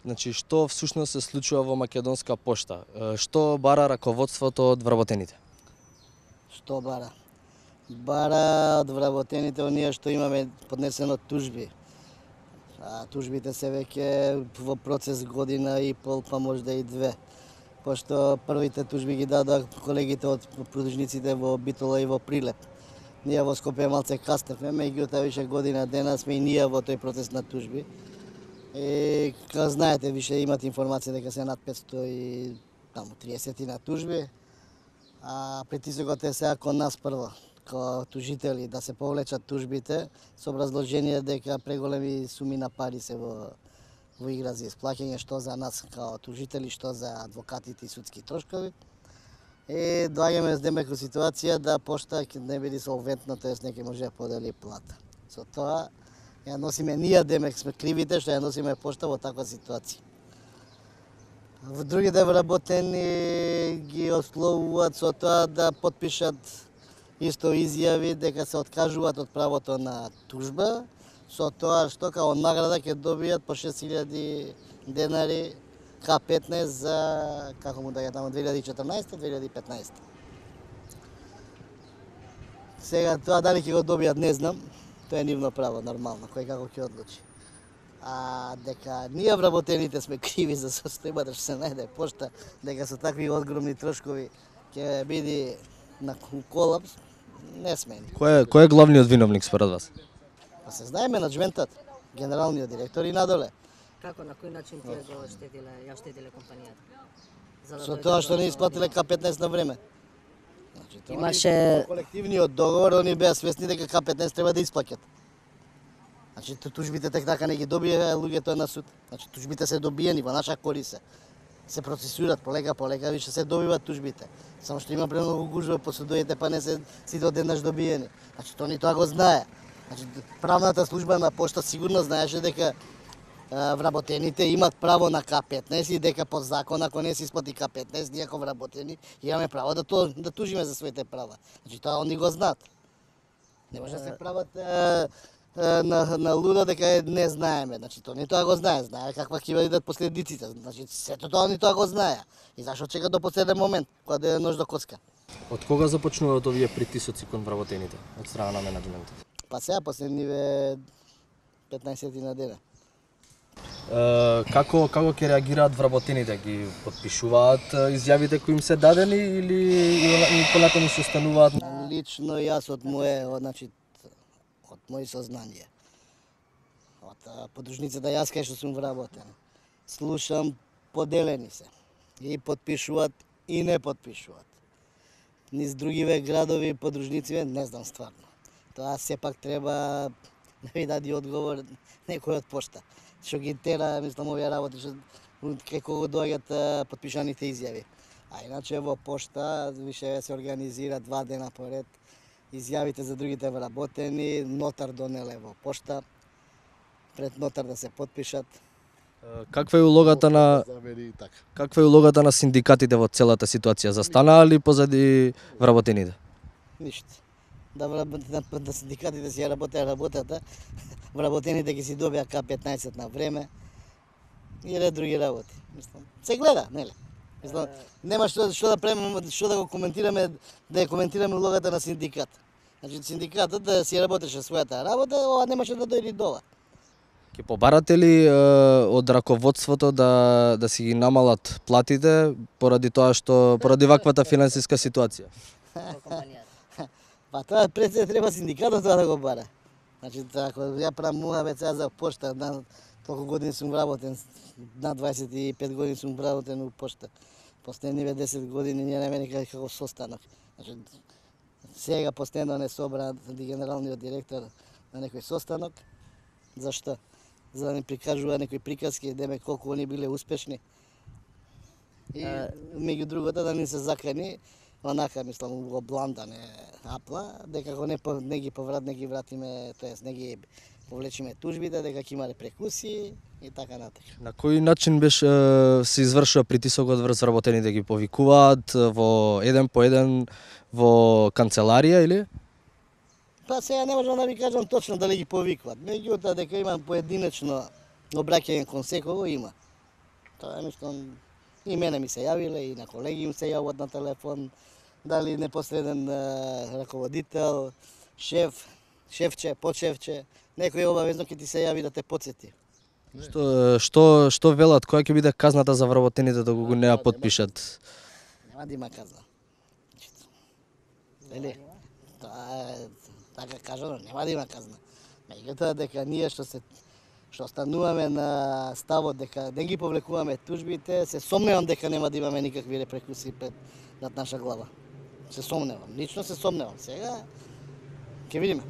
Значи, што всушност се случува во Македонска пошта? Што бара раководството од вработените? Што бара? Бара од вработените оние што имаме поднесено тужби. А тужбите се веќе во процес година и пол, па можда и две. Пошто првите тужби ги дадоа колегите од продужниците во Битола и во Прилеп. Ние во Скопје малце касневме, меѓутоа више година дена сме и ние во тој процес на тужби. И како знаете, више имате информација дека се над 530 на тужби, а притисокот е сега кон нас прво, како тужители, да се повлечат тужбите со образложение дека преголеми суми на пари се во игра за исплаќање, што за нас како тужители, што за адвокатите и судски трошкови. И доаѓаме с демеко ситуација да пошта ќе не биде солвентна, тоест не ќе може да подели плата. Со тоа ја носиме ние демек сме кривите што ја носиме пошта во таква ситуација. Во другите вработени ги ословуваат со тоа да потпишат исто изјави дека се откажуваат од правото на тужба, со тоа што као награда ќе добијат по 6000 денари К15 за, како му даја таму, 2014-2015. Сега тоа дали ќе го добијат не знам, тоа е нивно право, нормално, кој како ќе одлучи. А дека ние вработените сме криви за состојбата што се најде пошта, дека со такви огромни трошкови ќе биде на колапс, не сме. Кој е главниот виновник според вас? Па се знае менаџментот, генералниот директор и надоле. Како, на кој начин тие го штедиле компанијата? Со тоа што не исплатиле К15 на време. Значи, Имаше колективниот договор, они беа свесни дека К15 треба да исплаќат. Значи, тужбите тек така не ги добија луѓето на суд. Значи, тужбите се добиени во наша корист се процесират полека, више се добиваат тужбите. Само што има премногу гужва по судовите, па не се сите одеднаш добиени. Значи, тони тоа го знае. Значи, правната служба на пошта сигурно знаеше дека вработените имат право на К15 и дека по закон, ако не се исплати К15, ние како вработени имаме право да тужиме за своите права. Значи, тоа они го знаат. Не може да се прават на луда дека не знаеме. Значи, они тоа го знае каква ќе бидат последиците. Значи, сето тоа они тоа го знае. И зашо чека до последен момент, кога да е нож до коцка. Од кога започнуваат овие притисоци кон вработените од страна на менаџментот? Па сега последниве 15 на дена. Како ќе реагираат вработените? Ги потпишуваат изјавите кои им се дадени или понатаму се остануваат? Лично јас од мои сознание, од подружницата јас кај што сум вработен, слушам поделени се и потпишуваат и не потпишуваат. Низ другиве градови подружници не знам стварно. Тоа сепак треба да ви даде одговор некој од пошта. Што ги тера, мислам, овие работи, што кај кого доаѓаат потпишаните изјави. А иначе во пошта више се организира 2 дена поред изјавите за другите вработени, нотар донеле во пошта, пред нотар да се потпишат. Каква е улогата на синдикатите во целата ситуација? Застанаа ли позади вработените? Ништо. Да синдикатите си ја работата, вработените ги си добија К15 на време и ред други работи. Мислам, се гледа, нели? Мислам, нема што да правиме, што да го коментираме, да ја коментираме улогата на синдикат. Значи, синдикатот да си работеше својата работа, ова немаше да дојде до ова. Ќе побарате ли од раководството да си ги намалат платите поради ваквата финансиска ситуација? Па тоа пред се треба синдикатот тоа да го бара. Значи, ако ја правам муавет сега за пошта, толку години сум вработен, на 25 години сум вработен у пошта. Последниве 10 години ние немаме никаков состанок. Значи, сега постојано не собра генералниот директор на некој состанок. Зашто? За да ни прикажува некои приказки, деме колку они биле успешни. И меѓу другото да ни се закани, онака, мислам, го бландане апла, дека ако не ги вратиме, тоест не ги повлечиме тужбите, дека ќе има репрекусии и така натаму. На кој начин се извршува притисокот врз вработените? Ги повикуваат во еден по еден во канцеларија или? Па сега не можам да ви кажам точно дали ги повикват. Меѓутоа дека има поединечно обраќање кон секого има. Тоа е нешто и мене ми се јавиле, и на колеги им се јават на телефон, дали непосреден раководител, шеф, шефче, подшефче, некој обавезно ќе ти се јави да те потсети. Што велат, која ќе биде казната за вработените доколку го не ја потпишат? Нема да има казна. Дали? Тоа е така кажано, нема да има казна. Меѓутоа дека ние што стануваме на ставот дека не ги повлекуваме тужбите, се сомневам дека нема да имаме никакви репрекусии над наша глава. Се сомневам, лично се сомневам. Сега ќе видиме.